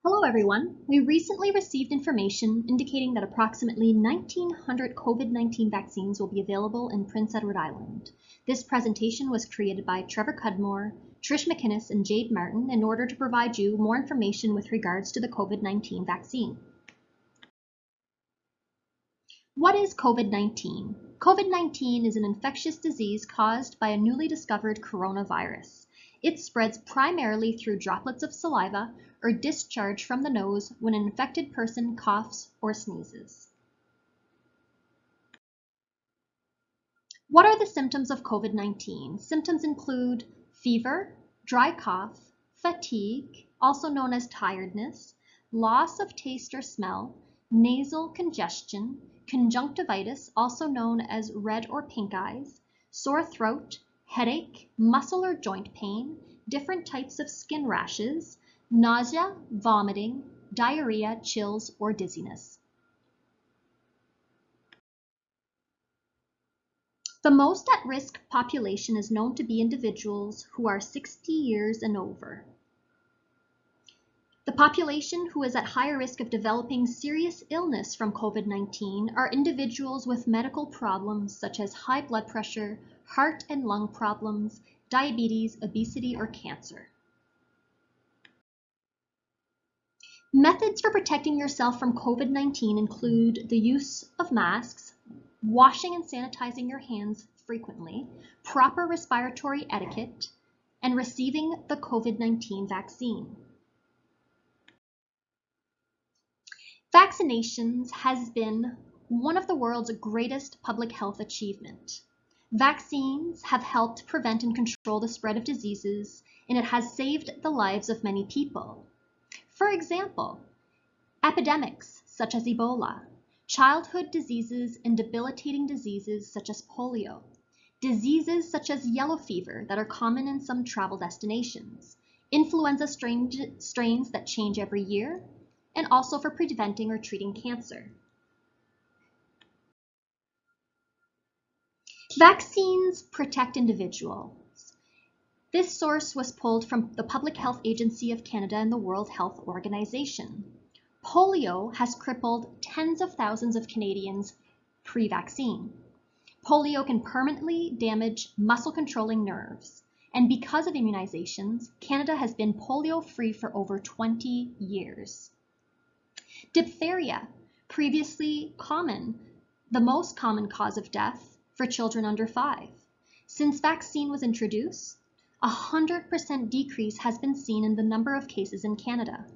Hello everyone. We recently received information indicating that approximately 1,900 COVID-19 vaccines will be available in Prince Edward Island. This presentation was created by Trevor Cudmore, Trish McInnes, and Jade Martin in order to provide you more information with regards to the COVID-19 vaccine. What is COVID-19? COVID-19 is an infectious disease caused by a newly discovered coronavirus. It spreads primarily through droplets of saliva or discharge from the nose when an infected person coughs or sneezes. What are the symptoms of COVID-19? Symptoms include fever, dry cough, fatigue, also known as tiredness, loss of taste or smell, nasal congestion, conjunctivitis, also known as red or pink eyes, sore throat, headache, muscle or joint pain, different types of skin rashes, nausea, vomiting, diarrhea, chills, or dizziness. The most at-risk population is known to be individuals who are 60 years and over. The population who is at higher risk of developing serious illness from COVID-19 are individuals with medical problems such as high blood pressure, heart and lung problems, diabetes, obesity, or cancer. Methods for protecting yourself from COVID-19 include the use of masks, washing and sanitizing your hands frequently, proper respiratory etiquette, and receiving the COVID-19 vaccine. Vaccinations has been one of the world's greatest public health achievement. Vaccines have helped prevent and control the spread of diseases, and it has saved the lives of many people. For example, epidemics such as Ebola, childhood diseases and debilitating diseases such as polio, diseases such as yellow fever that are common in some travel destinations, influenza strains that change every year, and also for preventing or treating cancer. Vaccines protect individuals. This source was pulled from the Public Health Agency of Canada and the World Health Organization. Polio has crippled tens of thousands of Canadians pre-vaccine. Polio can permanently damage muscle-controlling nerves, and because of immunizations, Canada has been polio-free for over 20 years. Diphtheria, previously common, the most common cause of death for children under 5. Since vaccine was introduced, a 100% decrease has been seen in the number of cases in Canada.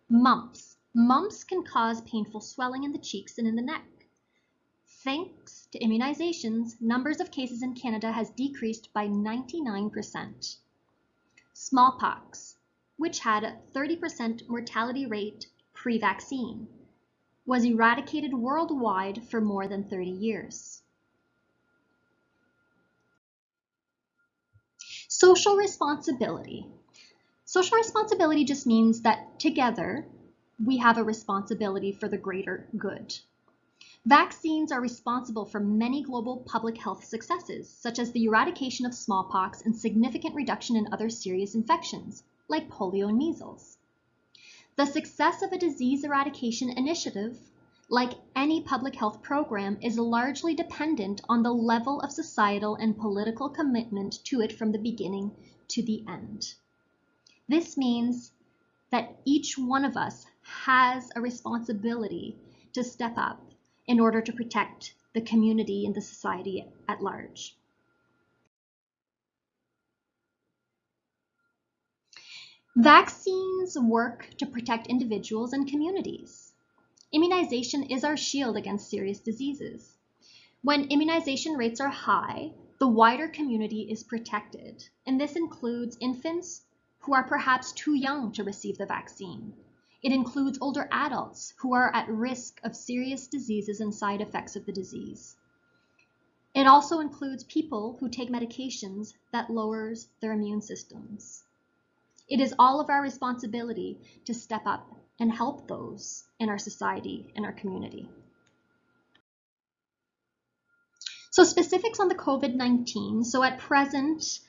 Mumps. Mumps can cause painful swelling in the cheeks and in the neck. Thanks to immunizations, numbers of cases in Canada has decreased by 99%. Smallpox, which had a 30% mortality rate pre-vaccine, was eradicated worldwide for more than 30 years. Social responsibility. Social responsibility just means that together we have a responsibility for the greater good. Vaccines are responsible for many global public health successes, such as the eradication of smallpox and significant reduction in other serious infections, like polio and measles. The success of a disease eradication initiative, like any public health program, is largely dependent on the level of societal and political commitment to it from the beginning to the end. This means that each one of us has a responsibility to step up in order to protect the community and the society at large. Vaccines work to protect individuals and communities. Immunization is our shield against serious diseases. When immunization rates are high, the wider community is protected, and this includes infants who are perhaps too young to receive the vaccine. It includes older adults who are at risk of serious diseases and side effects of the disease. It also includes people who take medications that lowers their immune systems. It is all of our responsibility to step up and help those in our society and our community. So specifics on the COVID-19. So at present,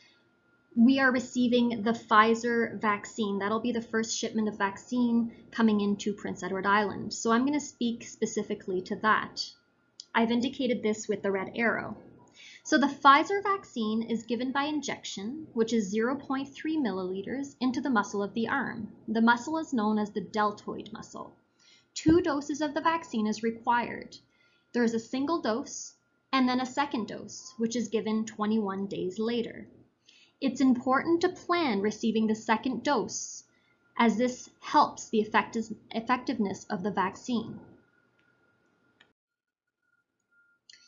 we are receiving the Pfizer vaccine. That'll be the first shipment of vaccine coming into Prince Edward Island. So I'm going to speak specifically to that. I've indicated this with the red arrow. So the Pfizer vaccine is given by injection, which is 0.3 milliliters into the muscle of the arm. The muscle is known as the deltoid muscle. 2 doses of the vaccine is required. There is a single dose and then a second dose, which is given 21 days later. It's important to plan receiving the second dose, as this helps the effectiveness of the vaccine.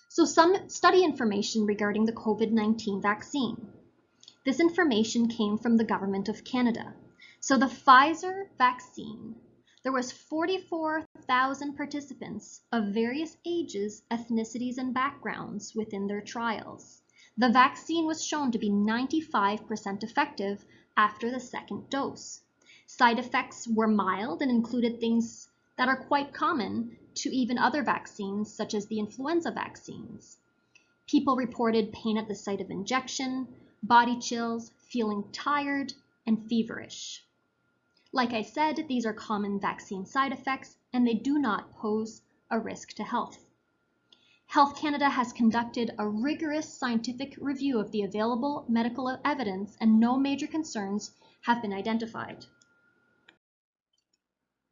So some study information regarding the COVID-19 vaccine. This information came from the Government of Canada. So the Pfizer vaccine, there was 44,000 participants of various ages, ethnicities, and backgrounds within their trials. The vaccine was shown to be 95% effective after the second dose. Side effects were mild and included things that are quite common to even other vaccines, such as the influenza vaccines. People reported pain at the site of injection, body chills, feeling tired, and feverish. Like I said, these are common vaccine side effects, and they do not pose a risk to health. Health Canada has conducted a rigorous scientific review of the available medical evidence, and no major concerns have been identified.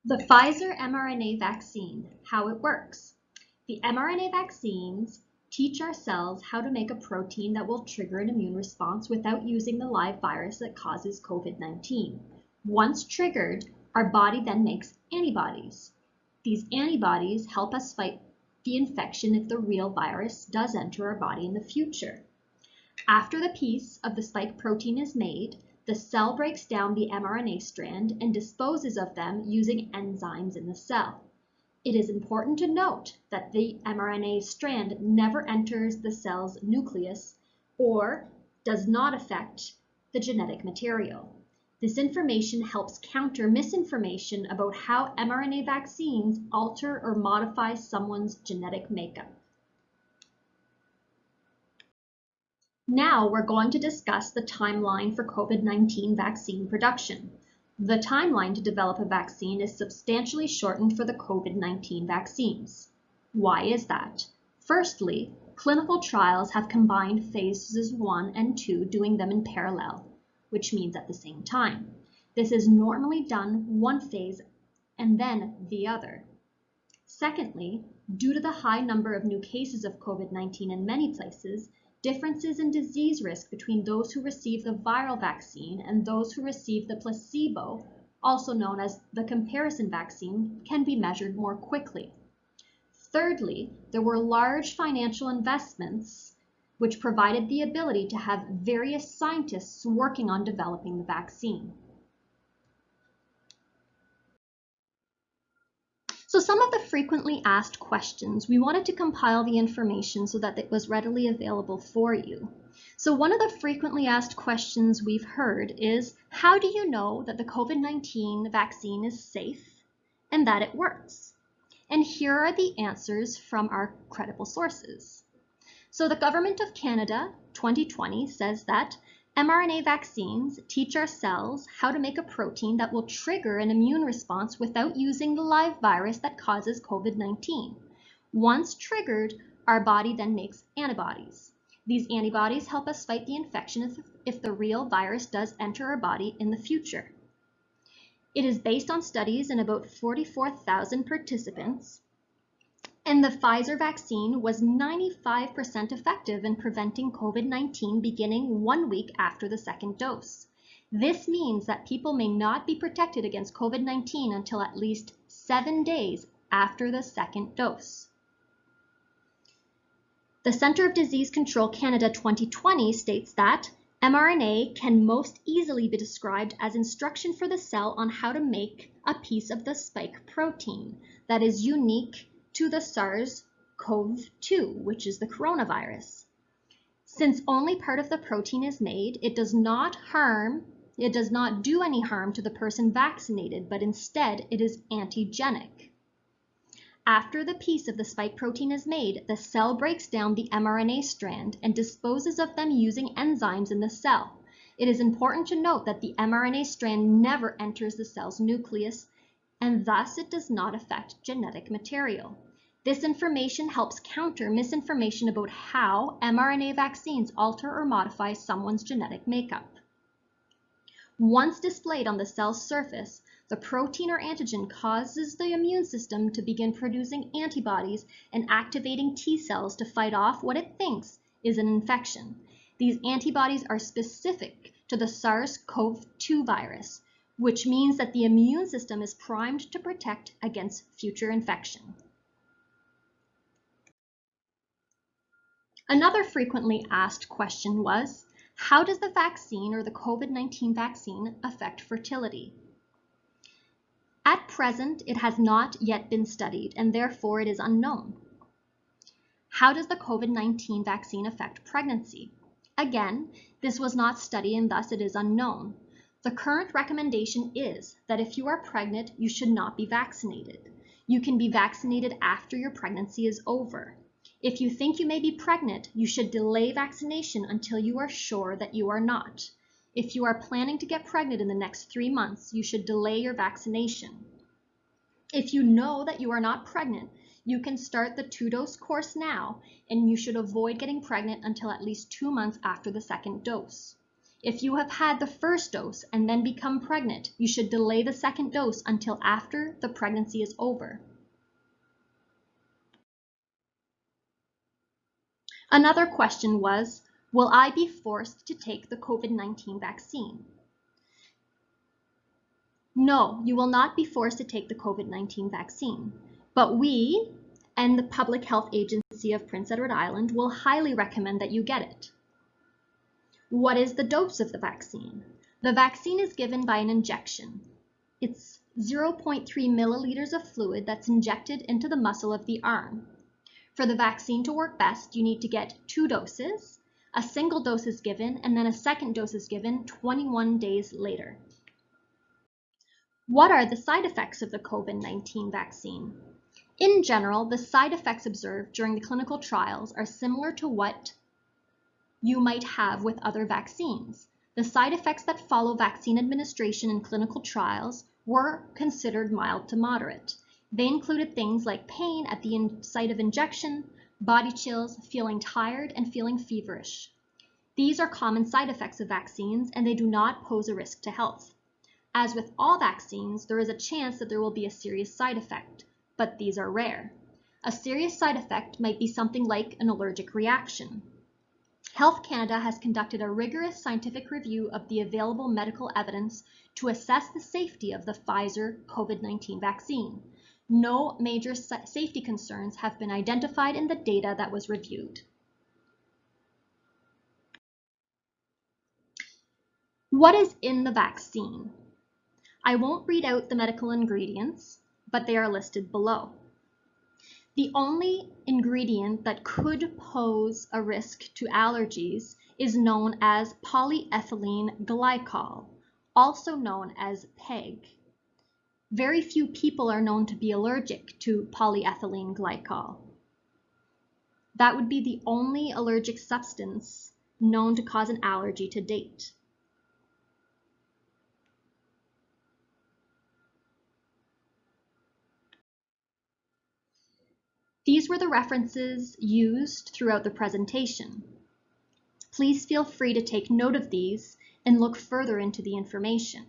The Pfizer mRNA vaccine, how it works. The mRNA vaccines teach our cells how to make a protein that will trigger an immune response without using the live virus that causes COVID-19. Once triggered, our body then makes antibodies. These antibodies help us fight the infection if the real virus does enter our body in the future. After the piece of the spike protein is made, the cell breaks down the mRNA strand and disposes of them using enzymes in the cell. It is important to note that the mRNA strand never enters the cell's nucleus or does not affect the genetic material. This information helps counter misinformation about how mRNA vaccines alter or modify someone's genetic makeup. Now we're going to discuss the timeline for COVID-19 vaccine production. The timeline to develop a vaccine is substantially shortened for the COVID-19 vaccines. Why is that? Firstly, clinical trials have combined phases 1 and 2, doing them in parallel, which means at the same time. This is normally done one phase and then the other. Secondly, due to the high number of new cases of COVID-19 in many places, differences in disease risk between those who receive the viral vaccine and those who receive the placebo, also known as the comparison vaccine, can be measured more quickly. Thirdly, there were large financial investments which provided the ability to have various scientists working on developing the vaccine. So some of the frequently asked questions, we wanted to compile the information so that it was readily available for you. So one of the frequently asked questions we've heard is, how do you know that the COVID-19 vaccine is safe and that it works? And here are the answers from our credible sources. So the Government of Canada 2020 says that mRNA vaccines teach our cells how to make a protein that will trigger an immune response without using the live virus that causes COVID-19. Once triggered, our body then makes antibodies. These antibodies help us fight the infection if the real virus does enter our body in the future. It is based on studies in about 44,000 participants, and the Pfizer vaccine was 95% effective in preventing COVID-19 beginning 1 week after the second dose. This means that people may not be protected against COVID-19 until at least 7 days after the second dose. The Centre of Disease Control Canada 2020 states that mRNA can most easily be described as instruction for the cell on how to make a piece of the spike protein that is unique to the SARS-CoV-2, which is the coronavirus. Since only part of the protein is made, it does not do any harm to the person vaccinated, but instead it is antigenic. After the piece of the spike protein is made, the cell breaks down the mRNA strand and disposes of them using enzymes in the cell. It is important to note that the mRNA strand never enters the cell's nucleus, and thus it does not affect genetic material. This information helps counter misinformation about how mRNA vaccines alter or modify someone's genetic makeup. Once displayed on the cell's surface, the protein or antigen causes the immune system to begin producing antibodies and activating T cells to fight off what it thinks is an infection. These antibodies are specific to the SARS-CoV-2 virus, which means that the immune system is primed to protect against future infection. Another frequently asked question was, how does the vaccine or the COVID-19 vaccine affect fertility? At present, it has not yet been studied, and therefore it is unknown. How does the COVID-19 vaccine affect pregnancy? Again, this was not studied and thus it is unknown. The current recommendation is that if you are pregnant, you should not be vaccinated. You can be vaccinated after your pregnancy is over. If you think you may be pregnant, you should delay vaccination until you are sure that you are not. If you are planning to get pregnant in the next 3 months, you should delay your vaccination. If you know that you are not pregnant, you can start the 2-dose course now, and you should avoid getting pregnant until at least 2 months after the second dose. If you have had the first dose and then become pregnant, you should delay the second dose until after the pregnancy is over. Another question was, will I be forced to take the COVID-19 vaccine? No, you will not be forced to take the COVID-19 vaccine, but we and the Public Health Agency of Prince Edward Island will highly recommend that you get it. What is the dose of the vaccine? The vaccine is given by an injection. It's 0.3 milliliters of fluid that's injected into the muscle of the arm. For the vaccine to work best, you need to get 2 doses. A single dose is given, and then a second dose is given 21 days later. What are the side effects of the COVID-19 vaccine? In general, the side effects observed during the clinical trials are similar to what you might have with other vaccines. The side effects that follow vaccine administration in clinical trials were considered mild to moderate. They included things like pain at the site of injection, body chills, feeling tired, and feeling feverish. These are common side effects of vaccines, and they do not pose a risk to health. As with all vaccines, there is a chance that there will be a serious side effect, but these are rare. A serious side effect might be something like an allergic reaction. Health Canada has conducted a rigorous scientific review of the available medical evidence to assess the safety of the Pfizer COVID-19 vaccine. No major safety concerns have been identified in the data that was reviewed. What is in the vaccine? I won't read out the medical ingredients, but they are listed below. The only ingredient that could pose a risk to allergies is known as polyethylene glycol, also known as PEG. Very few people are known to be allergic to polyethylene glycol. That would be the only allergic substance known to cause an allergy to date. These were the references used throughout the presentation. Please feel free to take note of these and look further into the information.